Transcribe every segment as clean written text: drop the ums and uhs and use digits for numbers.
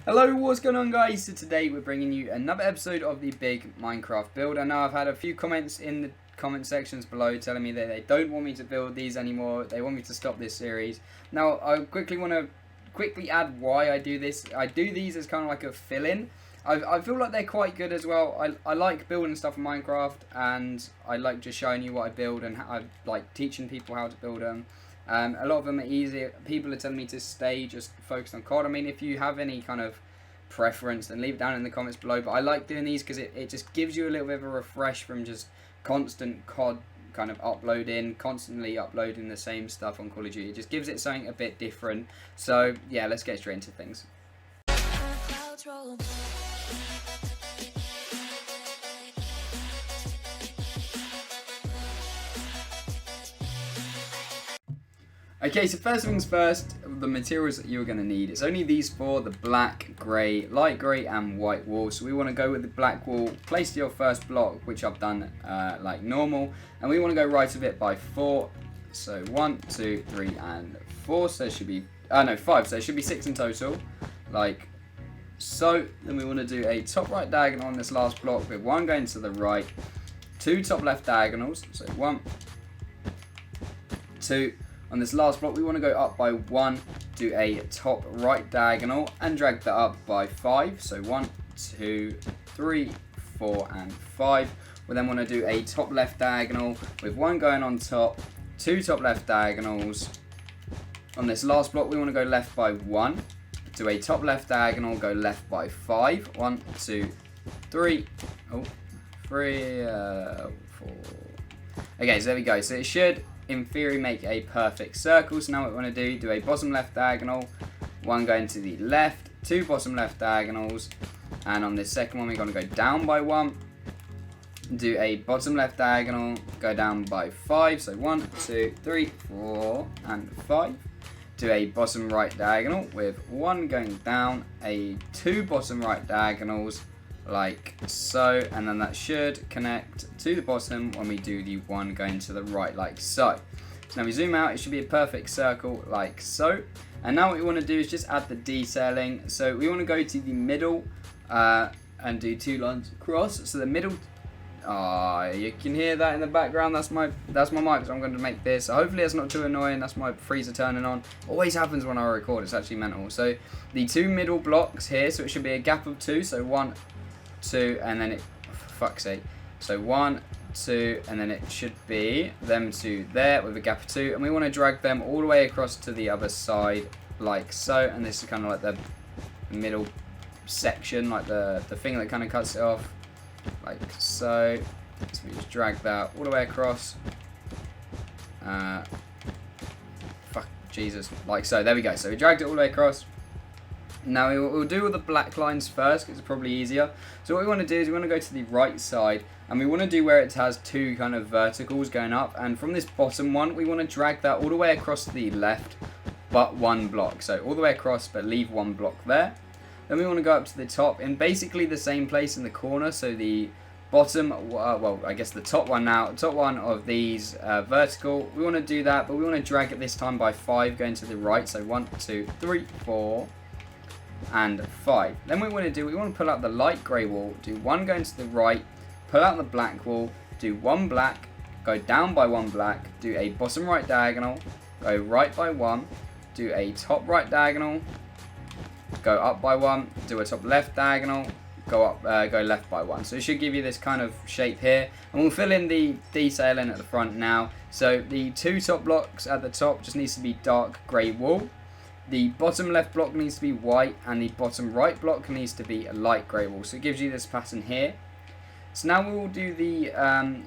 Hello, what's going on guys? So today we're bringing you another episode of the Big Minecraft build. And now I've had a few comments in the comment sections below telling me that they don't want me to build these anymore. They want me to stop this series. Now I quickly want to add why I do this. I do these as kind of like a fill-in. I feel like they're quite good as well. I like building stuff in Minecraft, and I like just showing you what I build and how I like teaching people how to build them. A lot of them are easy. People are telling me to stay just focused on COD. I mean, if you have any kind of preference, then leave it down in the comments below. But I like doing these because it just gives you a little bit of a refresh from just constant COD kind of constantly uploading the same stuff on Call of Duty. It just gives it something a bit different. So yeah, let's get straight into things. Okay, so first things first, the materials that you're going to need. It's only these four: the black, grey, light grey and white wool. So we want to go with the black wool. Place your first block, which I've done like normal. And we want to go right of it by 4. So 1, 2, 3 and 4. So it should be, 5. So it should be 6 in total. Like so. Then we want to do a top right diagonal on this last block with 1 going to the right. 2 top left diagonals. So 1, 2. On this last block, we want to go up by 1, do a top right diagonal, and drag that up by 5. So 1, 2, 3, 4, and 5. We then want to do a top left diagonal with 1 going on top, 2 top left diagonals. On this last block, we want to go left by 1, do a top left diagonal, go left by 5. 1, 2, 3, 4. Okay, so there we go. So it should, in theory, make a perfect circle. So now what we want to do a bottom left diagonal, 1 going to the left, 2 bottom left diagonals, and on this second one we're going to go down by 1, do a bottom left diagonal, go down by 5, so 1, 2, 3, 4 and 5, do a bottom right diagonal with 1 going down, 2 bottom right diagonals like so, and then that should connect to the bottom when we do the 1 going to the right like so. So now we zoom out, it should be a perfect circle like so. And now what we want to do is just add the detailing. So we want to go to the middle and do 2 lines across. So the middle, you can hear that in the background, that's my mic, so I'm going to make this. So hopefully it's not too annoying. That's my freezer turning on. Always happens when I record, it's actually mental. So the 2 middle blocks here, so it should be a gap of 2, so 1, 2, and then for fuck's sake, so 1, 2, and then it should be them 2 there with a gap of 2, and we want to drag them all the way across to the other side like so. And this is kind of like the middle section, like the thing that kind of cuts it off like so. So we just drag that all the way across, like so. There we go. So we dragged it all the way across. Now we'll do all the black lines first because it's probably easier. So what we want to do is we want to go to the right side, and we want to do where it has 2 kind of verticals going up, and from this bottom one we want to drag that all the way across to the left but 1 block. So all the way across but leave 1 block there. Then we want to go up to the top in basically the same place in the corner. So the bottom, well I guess the top one now, top one of these vertical, we want to do that, but we want to drag it this time by 5 going to the right. So 1, 2, 3, 4 and 5. Then what we want to pull out the light grey wool, do 1 going to the right, pull out the black wool, do 1 black, go down by 1 black, do a bottom right diagonal, go right by 1, do a top right diagonal, go up by 1, do a top left diagonal, go left by 1. So it should give you this kind of shape here, and we'll fill in the detailing at the front now. So the 2 top blocks at the top just needs to be dark grey wool. The bottom left block needs to be white, and the bottom right block needs to be a light grey wool. So it gives you this pattern here. So now we'll do the,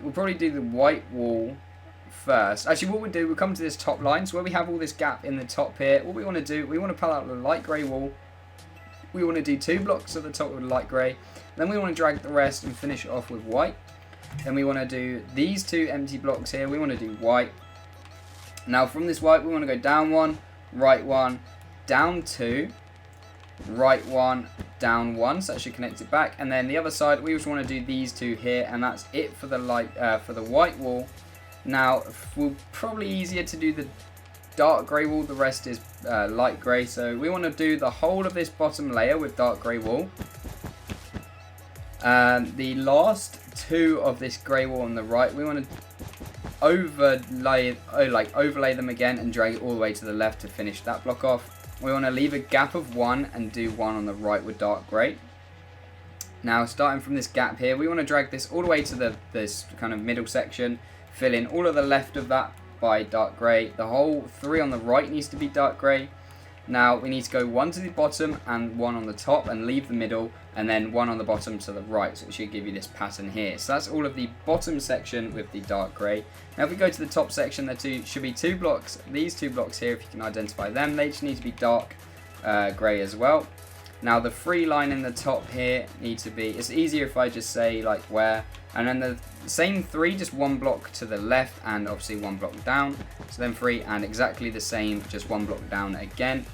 we'll probably do the white wool first. Actually, what we'll do, we'll come to this top line. So where we have all this gap in the top here, what we want to do, we want to pull out the light grey wool. We want to do 2 blocks at the top with light grey. Then we want to drag the rest and finish it off with white. Then we want to do these 2 empty blocks here. We want to do white. Now from this white, we want to go down 1, right 1, down 2, right 1, down 1, so that should connect it back. And then the other side, we just want to do these 2 here, and that's it for the white wool. Now, we'll probably easier to do the dark grey wall, the rest is light grey. So we want to do the whole of this bottom layer with dark grey wall. And the last 2 of this grey wall on the right, we want to overlay them again and drag it all the way to the left to finish that block off. We want to leave a gap of 1 and do 1 on the right with dark grey. Now starting from this gap here, we want to drag this all the way to this kind of middle section, fill in all of the left of that by dark grey. The whole 3 on the right needs to be dark grey. Now we need to go 1 to the bottom and 1 on the top and leave the middle, and then 1 on the bottom to the right, so it should give you this pattern here. So that's all of the bottom section with the dark grey. Now if we go to the top section, there should be 2 blocks. These 2 blocks here, if you can identify them, they just need to be dark grey as well. Now the 3 line in the top here need to be, it's easier if I just say like where, and then the same 3, just 1 block to the left and obviously 1 block down. So then 3 and exactly the same, just 1 block down again.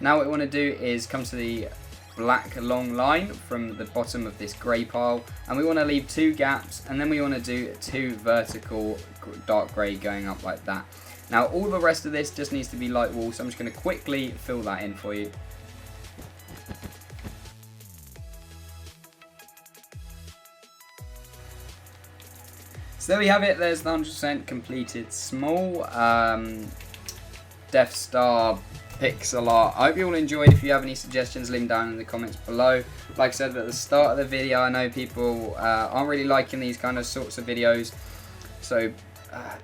Now what we want to do is come to the black long line from the bottom of this grey pile, and we want to leave 2 gaps, and then we want to do 2 vertical dark grey going up like that. Now all the rest of this just needs to be light wall, so I'm just going to quickly fill that in for you. So there we have it, there's the 100% completed small DeathStar Pixleart. I hope you all enjoyed. If you have any suggestions, leave them down in the comments below. Like I said at the start of the video, I know people aren't really liking these kind of sorts of videos. So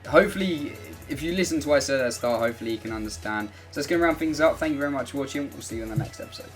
hopefully, if you listen to what I said at the start, hopefully you can understand. So that's going to round things up. Thank you very much for watching. We'll see you in the next episode.